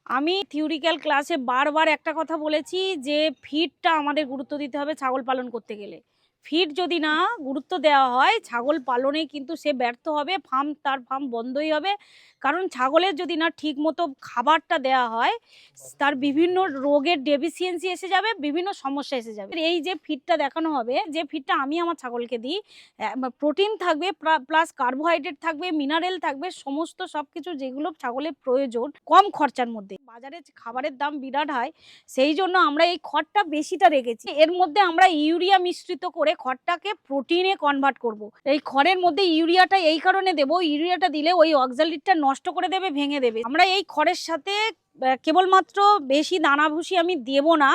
আমি থিওরিক্যাল ক্লাসে বারবার একটা কথা বলেছি যে ফিডটা আমাদের গুরুত্ব দিতে হবে ছাগল পালন করতে গেলে। ফিড যদি না গুরুত্ব দেওয়া হয় ছাগল পালনে কিন্তু সে ব্যর্থ হবে, তার ফার্ম বন্ধই হবে। কারণ ছাগলের যদি না ঠিক মতো খাবারটা দেওয়া হয় তার বিভিন্ন রোগের ডেফিসিয়েন্সি এসে যাবে, বিভিন্ন সমস্যা এসে যাবে। এই যে ফিডটা দেখানো হবে, যে ফিডটা আমি আমার ছাগলকে দিই, প্রোটিন থাকবে প্লাস কার্বোহাইড্রেট থাকবে, মিনারেল থাকবে, সমস্ত সবকিছু যেগুলো ছাগলের প্রয়োজন কম খরচার মধ্যে। বাজারে খাবারের দাম বিরাট হয়, সেই জন্য আমরা এই খড়টা বেশিটা রেখেছি। এর মধ্যে আমরা ইউরিয়া মিশ্রিত করে খড়টাকে প্রোটিনে কনভার্ট করব। এই খড়ের মধ্যে ইউরিয়াটা এই কারণে দেব, ইউরিয়াটা দিলে ওই অক্সালিটটা নষ্ট করে দেবে, ভেঙে দেবে। আমরা এই খড়ের সাথে কেবলমাত্র বেশি দানা ভুসি আমি দেব না,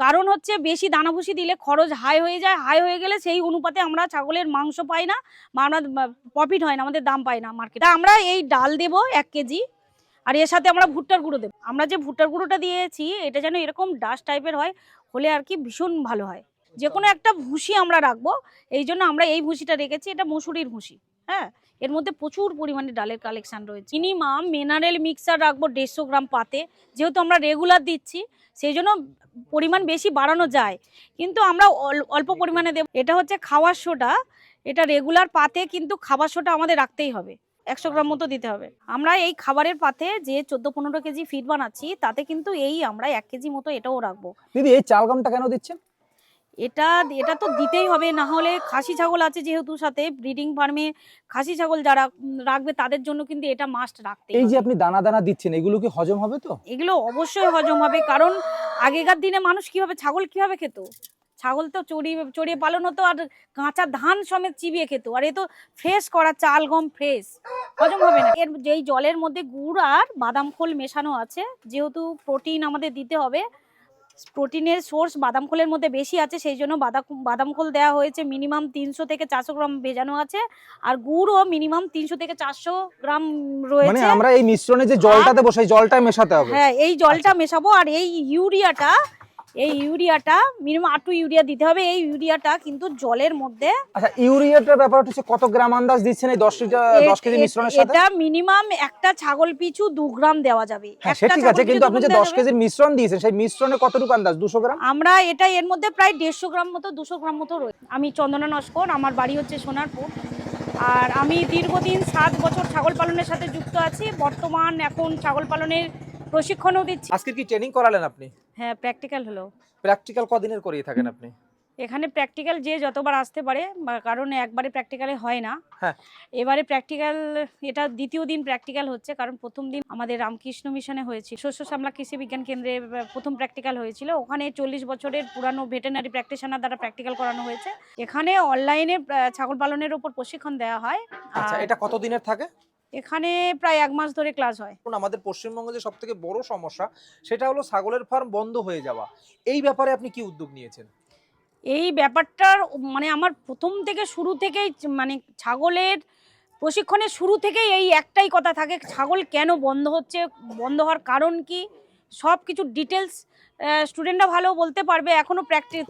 কারণ হচ্ছে বেশি দানা ভুসি দিলে খরচ হাই হয়ে যায়। হাই হয়ে গেলে সেই অনুপাতে আমরা ছাগলের মাংস পাই না, বা আমরা প্রফিট হয় না, আমাদের দাম পাই না মার্কেটে। আমরা এই ডাল দেব 1 কেজি, আর এর সাথে আমরা ভুট্টার গুঁড়ো দেবো। আমরা যে ভুট্টার গুঁড়োটা দিয়েছি এটা যেন এরকম ডাস্ট টাইপের হয়, হলে আর কি ভীষণ ভালো হয়। যে কোনো একটা ভুসি আমরা রাখবো, এই জন্য আমরা এই ভুসিটা রেখেছি। এটা মসুরির ভুসি। হ্যাঁ, এর মধ্যে প্রচুর পরিমাণে ডালের কালেকশন রয়েছে। মিনিমাম মিনারেল মিক্সার রাখবো 150 গ্রাম পাতে, যেহেতু আমরা রেগুলার দিচ্ছি সেই জন্য পরিমাণ বেশি বাড়ানো যায়, কিন্তু আমরা অল্প পরিমাণে দেব। এটা হচ্ছে খাওয়ার সোডা, এটা রেগুলার পাতে কিন্তু খাবার সোডা আমাদের রাখতেই হবে, 100 গ্রাম মতো দিতে হবে। আমরা এই খাবারের পাতে যে 14-15 কেজি ফিড বানাচ্ছি তাতে কিন্তু এই আমরা 1 কেজি মতো এটাও রাখবো। দিদি এই চাল গমটা কেন দিচ্ছেন? এটা তো দিতেই হবে, না হলে খাসি ছাগল আছে যেহেতু, সাথে ব্রিডিং ফার্মে খাসি ছাগল যারা রাখবে তাদের জন্য কিন্তু এটা মাস্ট রাখতে। এই যে আপনি দানা দানা দিচ্ছেন, এগুলো কি হজম হবে তো? এগুলো অবশ্যই হজম হবে, কারণ আগেকার দিনে মানুষ কিভাবে ছাগল কিভাবে খেত? ছাগল তো চড়িয়ে পালন হতো, আর কাঁচা ধান সমেত চিবিয়ে খেত, আর এ তো ফ্রেশ করা চাল গম ফ্রেশ, হজম হবে না। এর যেই জলের মধ্যে গুড় আর বাদাম খোল মেশানো আছে, যেহেতু প্রোটিন আমাদের দিতে হবে, প্রোটিনের সোর্স বাদাম খোলের মধ্যে বেশি আছে, সেই জন্য বাদাম খোল দেওয়া হয়েছে। মিনিমাম 300 থেকে 400 গ্রাম ভেজানো আছে, আর গুড়ও মিনিমাম 300 থেকে 400 গ্রাম রয়েছে। মানে আমরা এই মিশ্রণে যে জলটা দেবো সেই জলটাই মেশাতে হবে? হ্যাঁ, এই জলটা মেশাবো। আর এই ইউরিয়াটা মিনিমাম 8 ইউরিয়া দিতে হবে। এই ইউরিয়াটা কিন্তু জলের মধ্যে। আচ্ছা, ইউরিয়াটার ব্যাপারটা হচ্ছে কত গ্রাম আন্দাজ দিচ্ছেন এই 10 কেজি মিশ্রণের সাথে? এটা মিনিমাম একটা ছাগল পিছু 2 গ্রাম দেওয়া যাবে। হ্যাঁ সে ঠিক আছে, কিন্তু আপনি যে 10 কেজির মিশ্রণ দিয়েছেন সেই মিশ্রণে কতটুকু আন্দাজ? 200 গ্রাম? আমরা এটা এর মধ্যে প্রায় 150 গ্রাম মতো 200 গ্রাম মতো রয়েছে। আমি চন্দনা নস্কর, আমার বাড়ি হচ্ছে সোনারপুর, আর আমি দীর্ঘদিন 7 বছর ছাগল পালনের সাথে যুক্ত আছি। বর্তমান এখন ছাগল পালনের প্রশিক্ষণও দিচ্ছি। আজকে কি ট্রেনিং করালেন আপনি? হ্যাঁ, প্র্যাকটিক্যাল হলো। প্র্যাকটিক্যাল কদিনের করিয়ে থাকেন আপনি? এখানে প্র্যাকটিক্যাল যে যতবার আসতে পারে, কারণ একবারে প্র্যাকটিক্যালে হয় না। হ্যাঁ, এবারে প্র্যাকটিক্যাল, এটা দ্বিতীয় দিন প্র্যাকটিক্যাল হচ্ছে, কারণ প্রথম দিন আমাদের রামকৃষ্ণ মিশনে হয়েছিল, শস্য শ্যামলা কৃষি বিজ্ঞান কেন্দ্রে প্রথম প্র্যাকটিক্যাল হয়েছিল। ওখানে 40 বছরের পুরানো ভেটেরিনারি প্র্যাকটিশনার দ্বারা প্র্যাকটিক্যাল করানো হয়েছে। এখানে অনলাইনে ছাগল পালনের উপর প্রশিক্ষণ দেওয়া হয়। আচ্ছা, এটা কত দিনের থাকে? এখানে প্রায় 1 মাস ধরে ক্লাস হয়। আমাদের পশ্চিমবঙ্গে যে সবথেকে বড় সমস্যা সেটা হলো ছাগলের ফার্ম বন্ধ হয়ে যাওয়া। এই ব্যাপারে আপনি কি উদ্যোগ নিয়েছেন? এই ব্যাপারটার মানে আমার প্রথম থেকে শুরু থেকেই মানে ছাগলের প্রশিক্ষণের শুরু থেকেই এই একটাই কথা থাকে, ছাগল কেন বন্ধ হচ্ছে, বন্ধ হওয়ার কারণ কি, সব কিছু ডিটেলস স্টুডেন্টরা ভালো বলতে পারবে। এখনও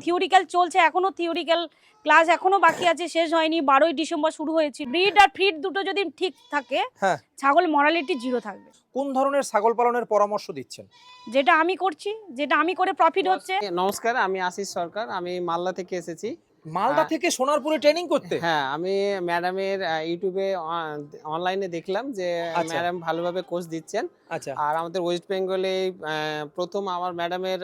থিওরিক্যাল চলছে, এখনও থিওরিক্যাল ক্লাস এখনও বাকি আছে, শেষ হয়নি। 12ই ডিসেম্বর শুরু হয়েছে। ব্রিড আর ফিড দুটো যদি ঠিক থাকে, হ্যাঁ, ছাগল মরালিটি 0 থাকবে। কোন ধরনের ছাগল পালনের পরামর্শ দিচ্ছেন? যেটা আমি করছি, যেটা আমি করে প্রফিট হচ্ছে। নমস্কার, আমি আশিস সরকার, আমি মালদা থেকে এসেছি। মালদা থেকে সোনারপুরে ট্রেনিং করতে? হ্যাঁ, আমি ম্যাডামের ইউটিউবে অনলাইনে দেখলাম যে ম্যাডাম ভালোভাবে কোর্স দিচ্ছেন। আচ্ছা, আর আমাদের ওয়েস্ট বেঙ্গলে প্রথম আমার ম্যাডামের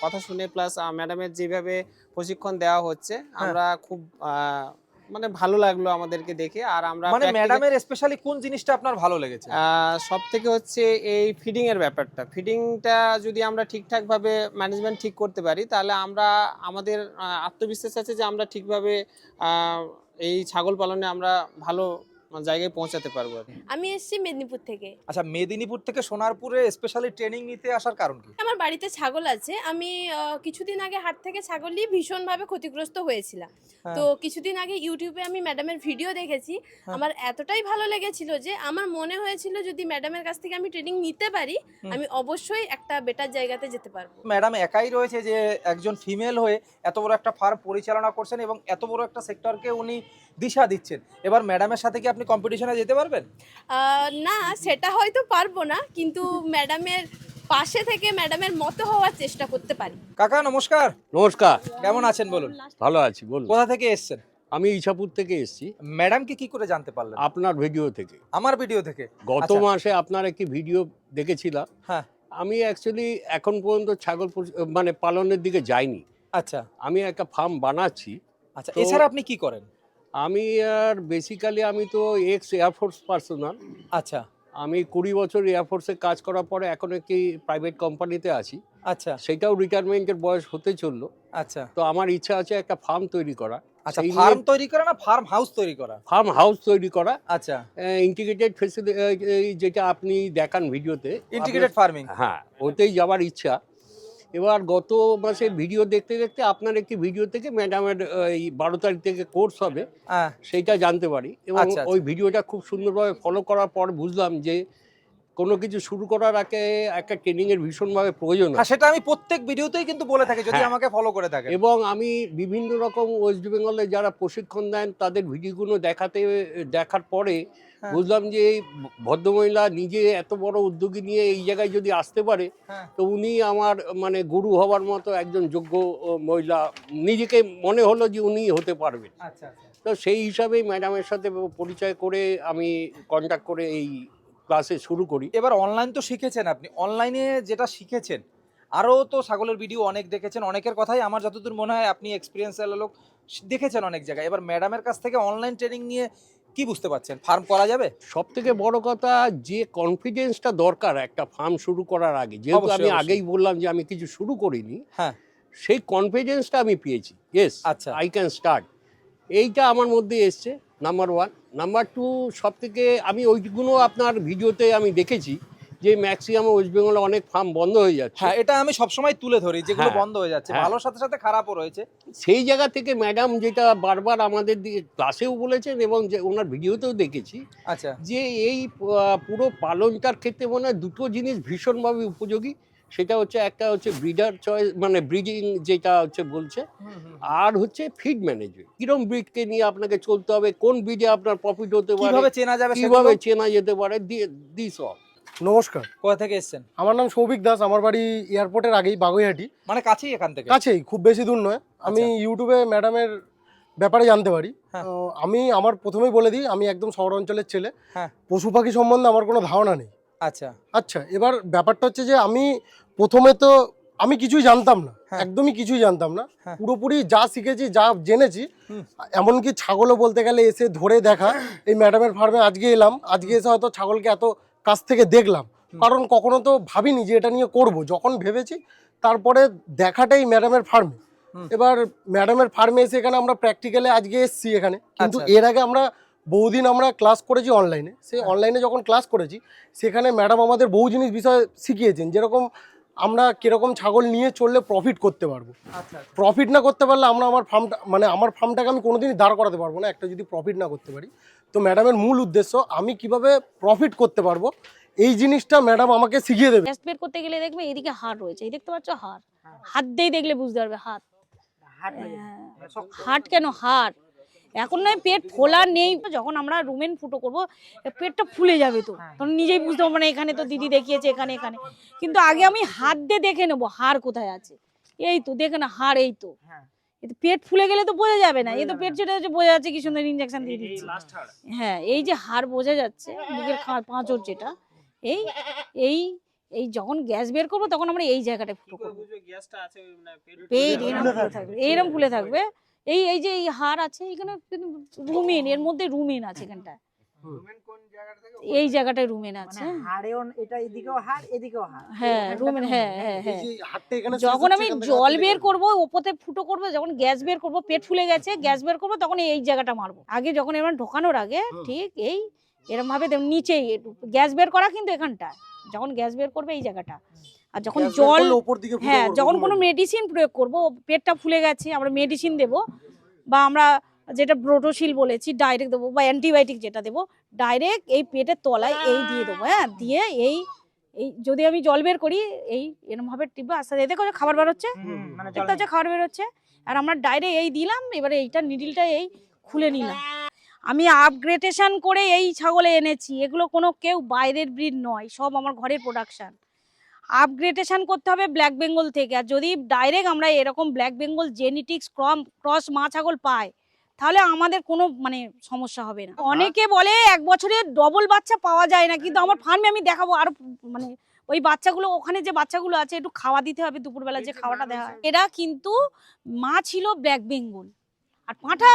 কথা শুনে, প্লাস ম্যাডামের যেভাবে প্রশিক্ষণ দেওয়া হচ্ছে, আমরা খুব মানে ভালো লাগলো আমাদেরকে দেখে। আর আমরা মানে ম্যাডামের স্পেশালি কোন জিনিসটা আপনার ভালো লেগেছে? সব থেকে হচ্ছে এই ফিডিং এর ব্যাপারটা। ফিডিংটা যদি আমরা ঠিকঠাক ভাবে ম্যানেজমেন্ট ঠিক করতে পারি, তাহলে আমরা আমাদের আত্মবিশ্বাস আছে যে আমরা ঠিকভাবে এই ছাগল পালনে আমরা ভালো জায়গায় পৌঁছাতে পারবো। আমি এসেছি মেদিনীপুর থেকে। আচ্ছা, মেদিনীপুর থেকে সোনারপুরে স্পেশালি ট্রেনিং নিতে আসার কারণ কি? আমার বাড়িতে ছাগল আছে। আমি কিছুদিন আগে হাট থেকে ছাগল নিয়ে ভীষণভাবে ক্ষতিগ্রস্ত হয়েছিলাম। তো কিছুদিন আগে ইউটিউবে আমি ম্যাডামের ভিডিও দেখেছি। আমার এতটাই ভালো লেগেছিল যে আমার মনে হয়েছিল যদি ম্যাডামের কাছ থেকে আমি ট্রেনিং নিতে পারি, আমি অবশ্যই একটা বেটার জায়গাতে যেতে পারবো। ম্যাডাম একাই রয়েছে যে একজন ফিমেল হয়ে এত বড় একটা ফার্ম পরিচালনা করছেন এবং এত বড় একটা সেক্টরকে উনি দিশা দিচ্ছেন। এবার ম্যাডামের সাথে কি আপনি কম্পিটিশনে যেতে পারবেন? না, সেটা হয়তো পারবো না, কিন্তু ম্যাডামের পাশে থেকে ম্যাডামের মতো হওয়ার চেষ্টা করতে পারি। কাকা নমস্কার, নমস্কার, কেমন আছেন বলুন? ভালো আছি। বলুন। কোথা থেকে এসেছেন? আমি ইছাপুর থেকে এসেছি, ম্যাডামকে কি করে জানতে পারলেন? আপনার ভিডিও থেকে। আমার ভিডিও থেকে? গত আচ্ছা। মাসে আপনার একটি ভিডিও দেখেছিলাম। হ্যাঁ। আমি অ্যাকচুয়ালি এখন পর্যন্ত ছাগল মানে পালনের দিকে যাইনি। আচ্ছা আমি একটা ফার্ম বানাচ্ছি। আচ্ছা, তো- এছাড়া আপনি কি করেন? আমি আর বেসিক্যালি আমি তো এক্স এয়ারফোর্স পার্সোনাল। আচ্ছা আমি 20 বছর এয়ারফোর্সে কাজ করার পরে এখন একটি প্রাইভেট কোম্পানিতে আছি। আচ্ছা সেটাও রিটায়ারমেন্টের বয়স হতে চললো। আচ্ছা তো আমার ইচ্ছা আছে একটা ফার্ম তৈরি করা। আচ্ছা, ফার্ম তৈরি করা না ফার্ম হাউস তৈরি করা? ফার্ম হাউস তৈরি করা, আচ্ছা, ইন্টিগ্রেটেড ফেসিলিটি, যেটা আপনি দেখান ভিডিওতে, ইন্টিগ্রেটেড ফার্মিং। হ্যাঁ, ওতেই যাওয়ার ইচ্ছা। এবার গত মাসে ভিডিও দেখতে দেখতে আপনার একটি ভিডিও থেকে ম্যাডামের এই 12 তারিখ থেকে কোর্স হবে হ্যাঁ সেইটা জানতে পারি, এবং আচ্ছা, আচ্ছা। ওই ভিডিওটা খুব সুন্দরভাবে ফলো করার পর বুঝলাম যে কোনো কিছু শুরু করার আগে একটা ট্রেনিংয়ের ভীষণভাবে প্রয়োজন হ্যাঁ, আছে। সেটা আমি প্রত্যেক ভিডিওতেই কিন্তু বলে থাকি, যদি হ্যাঁ। আমাকে ফলো করে থাকেন। এবং আমি বিভিন্ন রকম ওয়েস্ট বেঙ্গলে যারা প্রশিক্ষণ দেন তাদের ভিডিওগুলো দেখার পরে হ্যাঁ। বুঝলাম যে এই ভদ্রমহিলা নিজে এত বড় উদ্যোগী নিয়ে এই জায়গায় যদি আসতে পারে, হ্যাঁ। তো উনি আমার মানে গুরু হওয়ার মতো একজন যোগ্য মহিলা, নিজেকে মনে হলো যে উনি হতে পারবেন। আচ্ছা আচ্ছা। তো সেই হিসাবেই ম্যাডামের সাথে পরিচয় করে আমি কন্ট্যাক্ট করে এই ক্লাসে শুরু করি। এবার অনলাইন তো শিখেছেন আপনি, অনলাইনে যেটা শিখেছেন আরও তো ছাগলের ভিডিও অনেক দেখেছেন, অনেকের কথাই আমার যতদূর মনে হয় আপনি এক্সপিরিয়েন্সের লোক, দেখেছেন অনেক জায়গায়। এবার ম্যাডামের কাছ থেকে অনলাইন ট্রেনিং নিয়ে কি বুঝতে পারছেন? ফার্ম করা যাবে? সব থেকে বড় কথা, যে কনফিডেন্সটা দরকার একটা ফার্ম শুরু করার আগে, যেহেতু অবশ্যই, আমি অবশ্যই। আগেই বললাম যে আমি কিছু শুরু করিনি, হ্যাঁ সেই কনফিডেন্সটা আমি পেয়েছি। ইয়েস, আচ্ছা। আই ক্যান স্টার্ট, এইটা আমার মধ্যে এসছে নাম্বার 1। নাম্বার 2, সব থেকে আমি ওইগুলো আপনার ভিডিওতে আমি দেখেছি যে ম্যাক্সিমাম ওয়েস্ট বেঙ্গলে অনেক ফার্ম বন্ধ হয়ে যাচ্ছে। হ্যাঁ, এটা আমি সবসময় তুলে ধরি যেগুলো হ্যাঁ, বন্ধ হয়ে যাচ্ছে, হ্যাঁ। ভালোর সাথে সাথে খারাপও রয়েছে। সেই জায়গা থেকে ম্যাডাম যেটা বারবার আমাদের ক্লাসেও বলেছেন এবং যে ওনার ভিডিওতেও দেখেছি, আচ্ছা যে এই পুরো পালনটার ক্ষেত্রে মনে হয় দুটো জিনিস ভীষণভাবে উপযোগী। সেটা হচ্ছে, একটা হচ্ছে ব্রিডার চয়েস, মানে ব্রিডিং যেটা হচ্ছে বলছে, আর হচ্ছে ফিড ম্যানেজমেন্ট। কিরম ব্রিডকে নিয়ে আপনাকে চলতে হবে, কোন ব্রিডে আপনার প্রফিট হতে পারে, কিভাবে চেনা যাবে কিভাবে সেগুলো? চেনা যেতে পারে, দিস অল। নমস্কার, কোথা থেকে এসেছেন? আমার নাম সৌভিক দাস, আমার বাড়ি এয়ারপোর্টের আগেই বাগুইহাটি, মানে কাছেই এখান থেকে? কাছেই, খুব বেশি দূর নয়। আমি ইউটিউবে ম্যাডামের ব্যাপারে জানতে পারি। হ্যাঁ। আমি আমার প্রথমেই বলে দিই, আমি একদম শহর অঞ্চলের ছেলে। হ্যাঁ। পশু পাখি সম্বন্ধে আমার কোনো ধারণা নেই। আচ্ছা আচ্ছা, এবার ব্যাপারটা হচ্ছে যে আমি প্রথমে তো আমি কিছুই জানতাম না, হ্যাঁ। একদমই কিছুই জানতাম না। হ্যাঁ। পুরোপুরি যা শিখেছি, যা জেনেছি, হুম। এমনকি ছাগলও বলতে গেলে এসে ধরে দেখা। এই ম্যাডামের ফার্মে আজকে এলাম, আজকে এসে হয়তো ছাগলকে এত কাছ থেকে দেখলাম, কারণ কখনো তো ভাবিনি যে এটা নিয়ে করব। যখন ভেবেছি তারপরে দেখাটাই ম্যাডামের ফার্মে। হুম। এবার ম্যাডামের ফার্মে এসে এখানে আমরা প্র্যাকটিক্যালে আজকে এসেছি এখানে, কিন্তু আচ্ছা। এর আগে আমরা বহুদিন আমরা ক্লাস করেছি অনলাইনে। সেই অনলাইনে যখন ক্লাস করেছি সেখানে ম্যাডাম আমাদের বহু জিনিস বিষয় শিখিয়েছেন, যেরকম আমরা কিরকম ছাগল নিয়ে চললে প্রফিট করতে পারবো। আচ্ছা প্রফিট না করতে পারলে আমরা আমার ফার্মটা, মানে আমার ফার্মটাকে আমি কোনোদিনই দাঁড় করাতে পারবো না একটা যদি প্রফিট না করতে পারি। তো ম্যাডামের মূল উদ্দেশ্য আমি কিভাবে প্রফিট করতে পারবো এই জিনিসটা ম্যাডাম আমাকে শিখিয়ে দেবে। গ্যাস বের করতে গেলে দেখবে এইদিকে হাড় রয়েছে, এই দেখতে পাচ্ছ হাড়, হাত দিয়ে দেখলে বুঝতে পারবে হাত। হাট কেন হাড়? এখন নয় পেট ফোলা নেই, যখন আমরা রুমেন ফুটো করবো পেটটা ফুলে যাবে, তো তখন নিজেই বুঝতে পারবো না এখানে তো দিদি দেখিয়েছে এখানে এখানে, কিন্তু আগে আমি হাত দিয়ে দেখে নেবো হাড় কোথায় আছে। এই তো দেখে না হাড়, এই তো। পেট ফুলে গেলে তো বোঝা যাবে না, এই তো পেট যেটা বোঝা যাচ্ছে কি সুন্দর ইনজেকশন দিয়ে দিচ্ছে। হ্যাঁ, এই যে হাড় বোঝা যাচ্ছে, বুকের পাঁচর যেটা, এই এই এই যখন গ্যাস বের করবো তখন আমরা এই জায়গাটা ফুটো করবো, পেট এরকম ফুলে থাকবে, এইরকম ফুলে থাকবে। এই এই যে এই হাড় আছে এখানে রুমেন, এর মধ্যে রুমেন আছে এখানটা, এই জায়গাটায় রুমেন আছে। হ্যাঁ রুমেন, হ্যাঁ হ্যাঁ হ্যাঁ। এই যে হাতটা এখানে যখন আমি এখান থেকে জল হাতটা বের দেখে করবো ওপরে ফুটো করবো, যখন গ্যাস বের করবো পেট ফুলে গেছে গ্যাস বের করবো তখন এই জায়গাটা মারবো। আগে যখন এবার ঢোকানোর আগে ঠিক এই এরকম ভাবে নিচেই গ্যাস বের করা, কিন্তু এখানটা যখন গ্যাস বের করবে এই জায়গাটা, আর যখন গ্যাস বের জল, করলে উপর দিকে ফুটো হ্যাঁ করবে, যখন কোনো মানে। মেডিসিন প্রয়োগ করবো, পেটটা ফুলে গেছে আমরা মেডিসিন দেবো, বা আমরা যেটা ব্রোটোসিল বলেছি ডাইরেক্ট দেবো, বা অ্যান্টিবায়োটিক যেটা দেবো ডাইরেক্ট এই পেটের তলায় এই দিয়ে দেবো। হ্যাঁ, দিয়ে এই এই যদি আমি জল বের করি এই এরকম ভাবে টিপে আস্তে আস্তে দেখো খাবার বের হচ্ছে, দেখতে হচ্ছে খাবার বের হচ্ছে, আর আমরা ডাইরেক্ট এই দিলাম, এবারে এইটা নিডিলটা এই খুলে নিলাম। আমি আপগ্রেডেশন করে এই ছাগলে এনেছি, এগুলো কোনো কেউ বাইরের ব্রিড নয়, সব আমার ঘরের প্রোডাকশন। আপগ্রেডেশন করতে হবে ব্ল্যাক বেঙ্গল থেকে। আর যদি ডাইরেক্ট আমরা এরকম ব্ল্যাক বেঙ্গল জেনেটিক্স ক্রস মা ছাগল পাই, তাহলে আমাদের কোনো মানে সমস্যা হবে না। অনেকে বলে 1 বছরে ডবল বাচ্চা পাওয়া যায় না, কিন্তু আমার ফার্মে আমি দেখাবো আরো মানে ওই বাচ্চাগুলো, ওখানে যে বাচ্চাগুলো আছে একটু খাওয়া দিতে হবে, দুপুরবেলা যে খাওয়াটা দেওয়া হয়। এরা কিন্তু মা ছিল ব্ল্যাক বেঙ্গল, আর পাঁঠা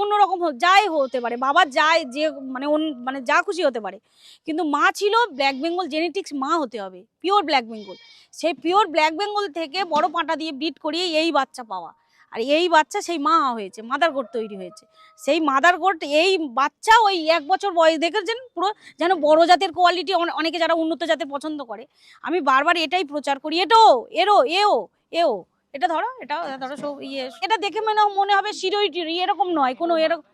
অন্যরকম যাই হতে পারে, বাবা যায় যে মানে মানে যা খুশি হতে পারে, কিন্তু মা ছিল ব্ল্যাক বেঙ্গল জেনেটিক্স মা হতে হবে, পিওর ব্ল্যাক বেঙ্গল। সেই পিওর ব্ল্যাক বেঙ্গল থেকে বড় পাঁঠা দিয়ে ব্রিড করিয়ে এই বাচ্চা পাওয়া, আর এই বাচ্চা সেই মা হয়েছে, মাদার গোট তৈরি হয়েছে। সেই মাদার গোট এই বাচ্চা ওই 1 বছর বয়স দেখেছেন, পুরো যেন বড় জাতের কোয়ালিটি। অনেকে যারা উন্নত জাতের পছন্দ করে, আমি বারবার এটাই প্রচার করি, এও এটা ধরো, এটা ধরো সব এটা দেখে মনে হবে শিরোই টিরোই, এরকম নয় কোনো, এরকম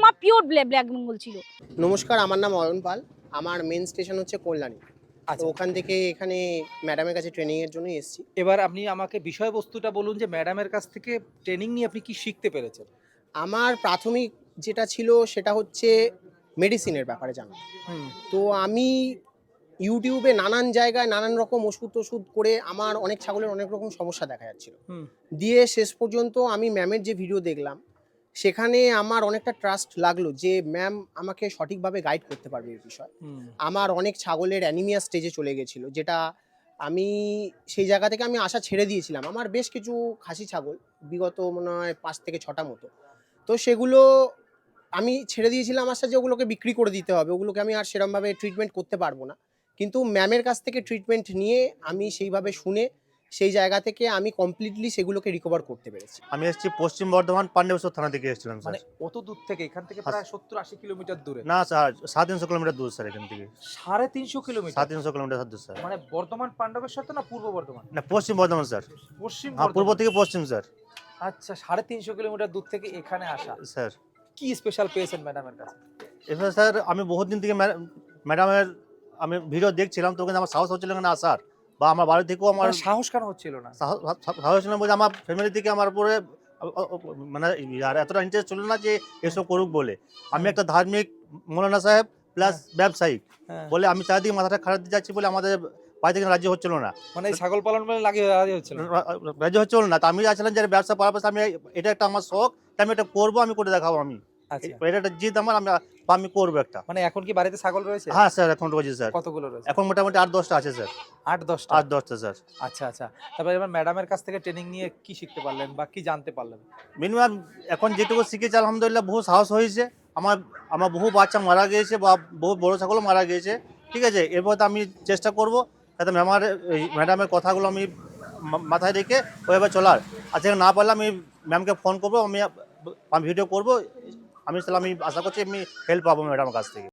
মা পিওর ব্ল্যাক বেঙ্গল ছিল। নমস্কার, আমার নাম অয়ন পাল। আমার মেন স্টেশন হচ্ছে কল্যাণী। তো ওখান থেকে এখানে ম্যাডামের কাছে ট্রেনিং এর জন্য এসেছি। এবার আপনি আমাকে বিষয়বস্তুটা বলুন যে ম্যাডামের কাছ থেকে ট্রেনিং নিয়ে আপনি কি শিখতে পেরেছেন? আমার প্রাথমিক যেটা ছিল সেটা হচ্ছে মেডিসিনের ব্যাপারে জানা। তো আমি ইউটিউবে নানান জায়গায় নানান রকম ওষুধ করে আমার অনেক ছাগলের অনেক রকম সমস্যা দেখা যাচ্ছিল। দিয়ে শেষ পর্যন্ত আমি ম্যামের যে ভিডিও দেখলাম, সেখানে আমার অনেকটা ট্রাস্ট লাগলো যে ম্যাম আমাকে সঠিকভাবে গাইড করতে পারবে এই বিষয়ে। আমার অনেক ছাগলের অ্যানিমিয়া স্টেজে চলে গেছিলো, যেটা আমি সেই জায়গা থেকে আমি আশা ছেড়ে দিয়েছিলাম। আমার বেশ কিছু খাসি ছাগল, বিগত মনে হয় 5 থেকে 6টা মতো, তো সেগুলো আমি ছেড়ে দিয়েছিলাম আশা যে ওগুলোকে বিক্রি করে দিতে হবে, ওগুলোকে আমি আর সেরকমভাবে ট্রিটমেন্ট করতে পারবো না। কিন্তু ম্যামের কাছ থেকে ট্রিটমেন্ট নিয়ে আমি সেইভাবে শুনে সেই জায়গা থেকে আমি কমপ্লিটলি সেগুলোকে রিকভার করতে পেরেছি। আমি এসেছি পশ্চিম বর্ধমান পাণ্ডবেশ্বর থানা থেকে এসেছিলাম স্যার। মানে অত দূর থেকে, এখান থেকে প্রায় 70-80 কিলোমিটার দূরে? না স্যার, 350 কিলোমিটার দূর স্যার এখান থেকে। 350 কিলোমিটার? 350 কিলোমিটার দূর স্যার। মানে বর্ধমান পাণ্ডবেশ্বর তো না পূর্ব বর্ধমান? না, পশ্চিম বর্ধমান স্যার। পশ্চিম হ্যাঁ, পূর্ব থেকে পশ্চিম স্যার। আচ্ছা, 350 কিলোমিটার দূর থেকে এখানে আসা স্যার। কি স্পেশাল পেয়েছেন ম্যাডামের কাছে? এবার স্যার আমি বহুত দিন থেকে ম্যাডামের আমি ভিডিও দেখছিলাম, তো কিন্তু আমার সাহস হচ্ছিল না আসার, বা আমার বাড়ি থেকেও আমার মানে সাহস কেন হচ্ছিল না? সাহস ছিল না বলছে, আমার ফ্যামিলি থেকে আমার উপরে মানে আর এতটা ইন্টারেস্ট ছিল না যে এসব করুক বলে। আমি একটা ধার্মিক মৌলানা সাহেব প্লাস ব্যবসায়িক বলে আমি চারিদিকে মাথাটা খারাপ দিয়ে যাচ্ছি বলে আমাদের বাড়ি থেকে রাজি হচ্ছিল না, মানে ছাগল পালন বলে রাজি হচ্ছিল না? রাজি হচ্ছিল না। তো আমি চাইছিলাম যে ব্যবসা পারপাস আমি এটা একটা আমার শখ, আমি এটা করবো, আমি করে দেখাবো। আমি আচ্ছা, এটা একটা জিদ আমার, আমি করবো একটা। মানে এখন কি বাড়িতে ছাগল রয়েছে? হ্যাঁ স্যার, এখন রয়েছে স্যার। কতগুলো রয়েছে? এখন মোটামুটি 8-10টা আছে স্যার। 8-10টা? 8-10টা স্যার। আচ্ছা আচ্ছা, তারপরে এবার ম্যাডামের কাছ থেকে ট্রেনিং নিয়ে কি শিখতে পারলেন বা কি জানতে পারলেন? মিনিমাম এখন যেটুকু শিখেছি আলহামদুলিল্লাহ বহু সাহস হয়েছে। আমার বহু বাচ্চা মারা গিয়েছে বা বহু বড় ছাগলও মারা গিয়েছে, ঠিক আছে। এরপর আমি চেষ্টা করব যাতে ম্যাডামের কথাগুলো আমি মাথায় রেখে ওইভাবে চলার। আচ্ছা, না পারলে আমি ম্যামকে ফোন করবো, আমি ভিডিও করবো। আমি আশা করছি আমি হেল্প পাবো ম্যাডামের কাছ থেকে।